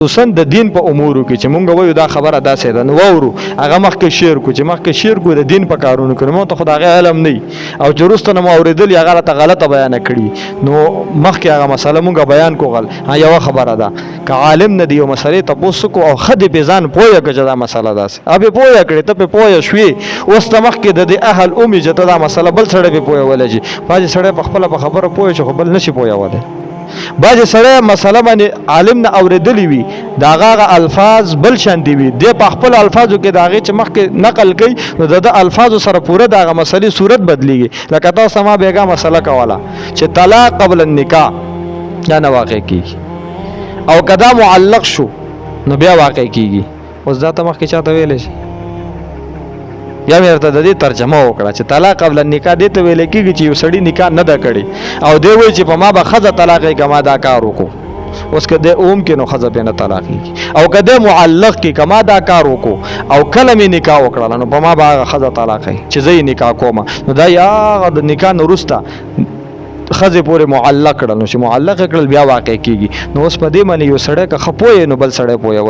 خصوصا د دین په امورو کې چې مونږ وایو دا خبره داسې ده نو وورو هغه مخکې شعر کو چې مخکې شعر کو د دین په کارونو کې مونږ ته خدای علم نه او چې وروسته نو اوریدل هغه ته غلطه بیان کړي نو مخکې هغه مسله مونږ بیان کوغل ها یو خبره ده ک عالم نه دی یو مسلې تاسو کو او خدای په ځان پوهه کړه دا مسله ده ابه پوهه کړي ته په پوهه شوي اوس ته مخکې د اهل امي چې دا مسله بل سره به پوهه ولجی باج سره په خپل خبره پوهه شو بل نشي پوهه وله باج سره مسله باندې عالم نه اوریدلی وي داغه الفاظ بل شان دی وي د په خپل الفاظو کې داغه چې مخکې نقل کوي نو د الفاظو سره پوره داغه مسلې صورت بدلیږي لکه تاسو ما بیګه مسله کوله چې طلاق قبل النکاح دا نه واقع کیږي او کدا معلق شو نو بیا واقع کیږي اوس دا ته مخکې چاته ویل شي یا ورته د دې ترجمه وکړه چې طلاق قبل النکاح دې ته ویل کیږي چې یو سړی نکاح نه دا کړي او دی وایي چې په ما به خزه طلاق کما دا کار وکړو اوس کده اوم کې نو خزه به نه طلاق کیږي او کده معلق کې کما دا کار وکړو او کله می نکاح وکړل نو په ما به خزه طلاق چې زې نکاح کوم نو دا یا د نکاح نورستا خزه پورې معلق کړل نو چې معلق کړل بیا واقع کیږي نو اوس په دې باندې یو سړی که خپوي نو بل سړی پوي